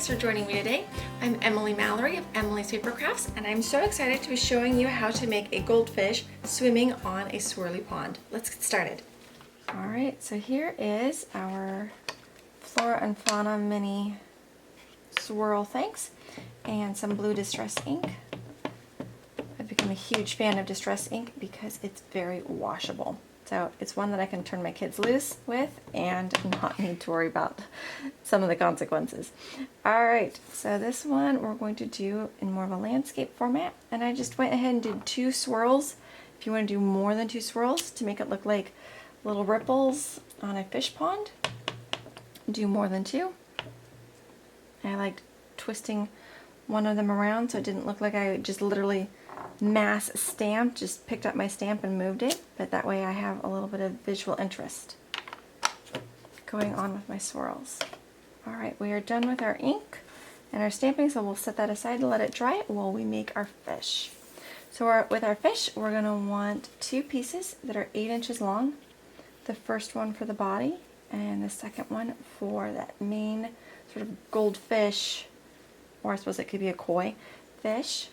thanks for joining me today. I'm Emily Mallory of Emily's Papercrafts, and I'm so excited to be showing you how to make a goldfish swimming on a swirly pond. Let's get started. Alright, so here is our Flora and Fauna mini swirl things and some blue distress ink. I've become a huge fan of distress ink because it's very washable. So it's one that I can turn my kids loose with and not need to worry about some of the consequences. Alright, so this one we're going to do in more of a landscape format, and I just went ahead and did 2 swirls. If you want to do more than 2 swirls to make it look like little ripples on a fish pond, do more than 2. I liked twisting one of them around so it didn't look like I just literally mass stamped, just picked up my stamp and moved it, but that way I have a little bit of visual interest going on with my swirls. Alright, we are done with our ink and our stamping, so we'll set that aside to let it dry while we make our fish. So with our fish, we're going to want 2 pieces that are 8 inches long. The first one for the body and the second one for that main sort of goldfish, or I suppose it could be a koi fish,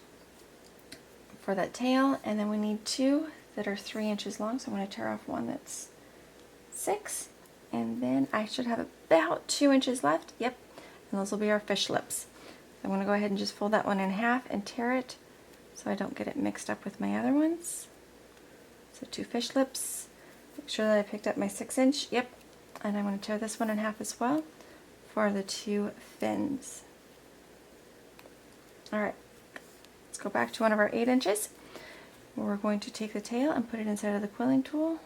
for that tail. And then we need 2 that are 3 inches long, so I'm going to tear off one that's 6, and then I should have about 2 inches left. Yep, and those will be our fish lips. So I'm going to go ahead and just fold that one in half and tear it so I don't get it mixed up with my other ones. So 2 fish lips. Make sure that I picked up my 6-inch. Yep, and I'm going to tear this one in half as well for the 2 fins. Alright, let's go back to one of our 8 inches. We're going to take the tail and put it inside of the quilling tool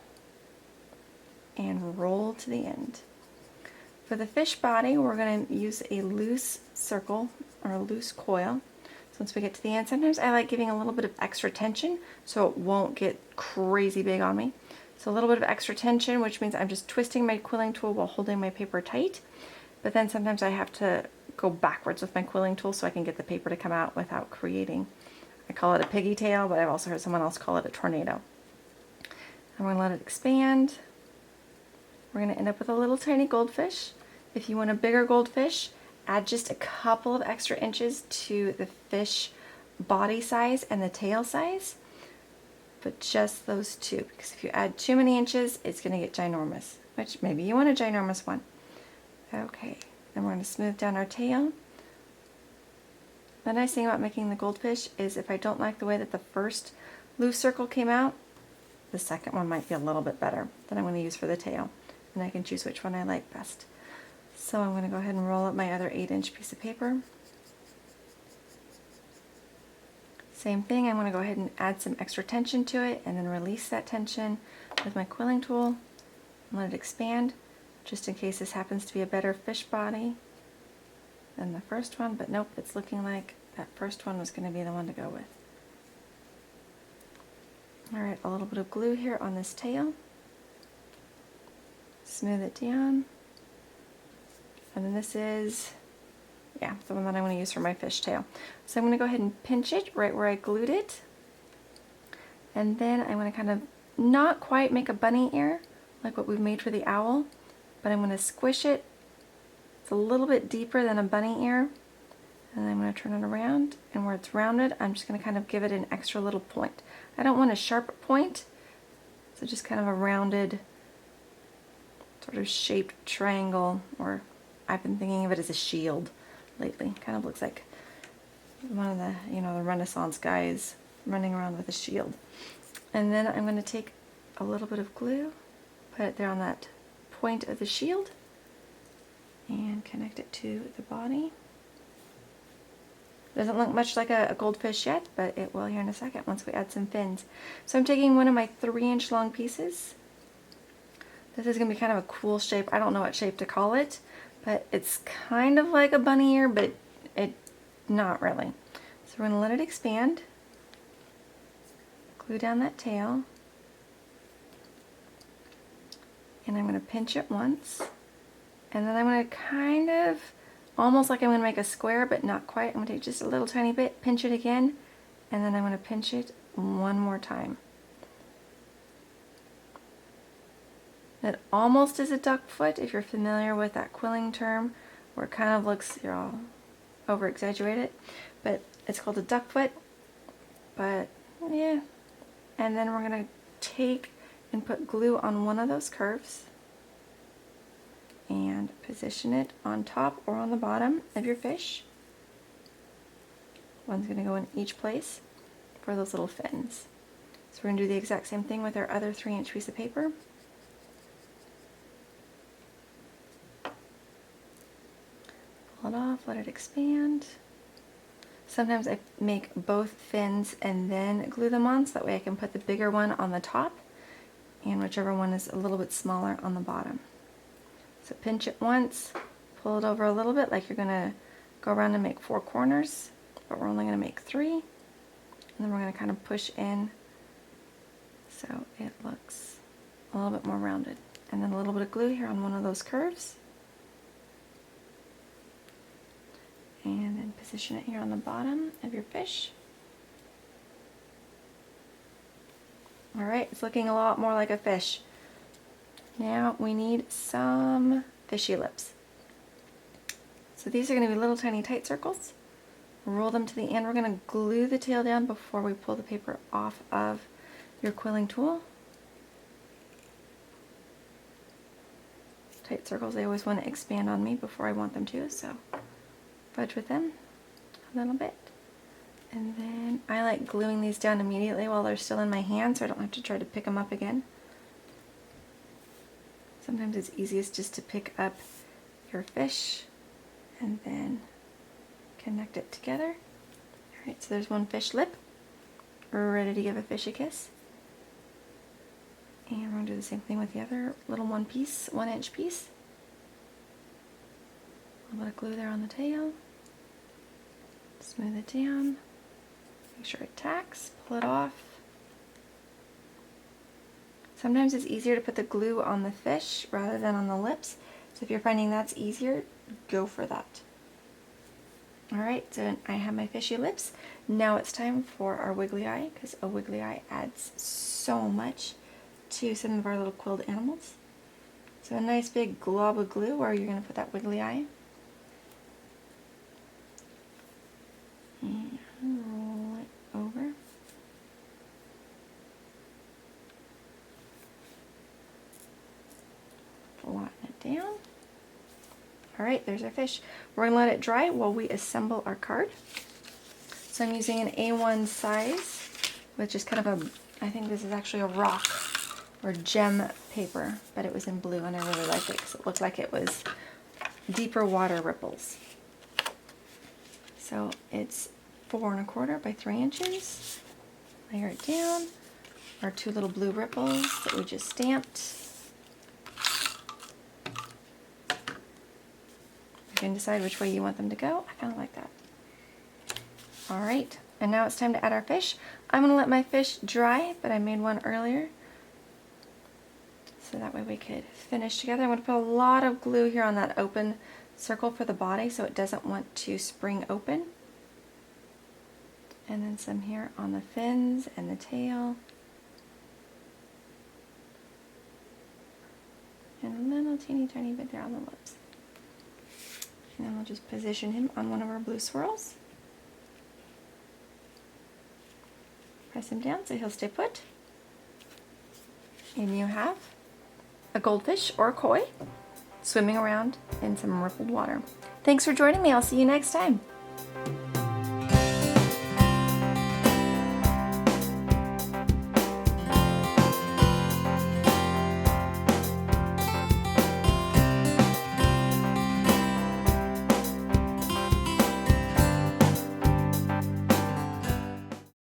and roll to the end. For the fish body, we're going to use a loose circle or a loose coil. So once we get to the end, sometimes I like giving a little bit of extra tension so it won't get crazy big on me. So a little bit of extra tension, which means I'm just twisting my quilling tool while holding my paper tight. But then sometimes I have to go backwards with my quilling tool so I can get the paper to come out without creating, I call it a piggy tail, but I've also heard someone else call it a tornado. I'm going to let it expand. We're going to end up with a little tiny goldfish. If you want a bigger goldfish, add just a couple of extra inches to the fish body size and the tail size, but just those 2, because if you add too many inches, it's going to get ginormous, which maybe you want a ginormous one. Okay, then we're going to smooth down our tail. The nice thing about making the goldfish is if I don't like the way that the first loose circle came out, the second one might be a little bit better that I'm going to use for the tail, and I can choose which one I like best. So I'm going to go ahead and roll up my other 8-inch piece of paper. Same thing, I'm going to go ahead and add some extra tension to it and then release that tension with my quilling tool and let it expand, just in case this happens to be a better fish body than the first one, but nope, it's looking like that first one was going to be the one to go with. Alright, a little bit of glue here on this tail. Smooth it down. And then this is, yeah, the one that I'm going to use for my fish tail. So I'm going to go ahead and pinch it right where I glued it. And then I'm going to kind of not quite make a bunny ear like what we've made for the owl, but I'm going to squish it. It's a little bit deeper than a bunny ear. And then I'm going to turn it around, and where it's rounded, I'm just going to kind of give it an extra little point. I don't want a sharp point, so just kind of a rounded sort of shaped triangle, or I've been thinking of it as a shield lately. Kind of looks like one of the, the Renaissance guys running around with a shield. And then I'm going to take a little bit of glue, put it there on that point of the shield, and connect it to the body. Doesn't look much like a goldfish yet, but it will here in a second once we add some fins. So I'm taking one of my 3-inch long pieces. This is going to be kind of a cool shape. I don't know what shape to call it, but it's kind of like a bunny ear, but not really. So we're going to let it expand, glue down that tail, and I'm going to pinch it once, and then I'm going to kind of, almost like I'm going to make a square, but not quite. I'm going to take just a little tiny bit, pinch it again, and then I'm going to pinch it one more time. It almost is a duck foot, if you're familiar with that quilling term, where it kind of looks, here, I'll over exaggerate it, but it's called a duck foot, but yeah. And then we're gonna take and put glue on one of those curves and position it on top or on the bottom of your fish. One's gonna go in each place for those little fins. So we're gonna do the exact same thing with our other 3-inch piece of paper. Pull it off, let it expand. Sometimes I make both fins and then glue them on, so that way I can put the bigger one on the top and whichever one is a little bit smaller on the bottom. So pinch it once, pull it over a little bit like you're gonna go around and make 4 corners, but we're only gonna make 3. And then we're gonna kind of push in so it looks a little bit more rounded. And then a little bit of glue here on one of those curves. And then position it here on the bottom of your fish. Alright, it's looking a lot more like a fish. Now we need some fishy lips. So these are going to be little tiny tight circles. Roll them to the end. We're going to glue the tail down before we pull the paper off of your quilling tool. Tight circles, they always want to expand on me before I want them to, so fudge with them a little bit. And then I like gluing these down immediately while they're still in my hand so I don't have to try to pick them up again. Sometimes it's easiest just to pick up your fish and then connect it together. Alright, so there's one fish lip. We're ready to give a fish a kiss. And we're going to do the same thing with the other little 1-inch piece. A little bit of glue there on the tail. Smooth it down. Make sure it tacks. Pull it off. Sometimes it's easier to put the glue on the fish rather than on the lips. So if you're finding that's easier, go for that. Alright, so I have my fishy lips. Now it's time for our wiggly eye, because a wiggly eye adds so much to some of our little quilled animals. So a nice big glob of glue where you're going to put that wiggly eye. And roll it over. Flatten it down. Alright, there's our fish. We're going to let it dry while we assemble our card. So I'm using an A1 size, which is kind of a, I think this is actually a rock or gem paper, but it was in blue and I really liked it because it looked like it was deeper water ripples. So it's 4 1/4 by 3 inches. Layer it down. Our 2 little blue ripples that we just stamped. You can decide which way you want them to go. I kind of like that. Alright, and now it's time to add our fish. I'm going to let my fish dry, but I made one earlier. So that way we could finish together. I'm going to put a lot of glue here on that open circle for the body so it doesn't want to spring open. And then some here on the fins and the tail. And a little teeny tiny bit there on the lips. And then we'll just position him on one of our blue swirls. Press him down so he'll stay put. And you have a goldfish or a koi swimming around in some rippled water. Thanks for joining me. I'll see you next time.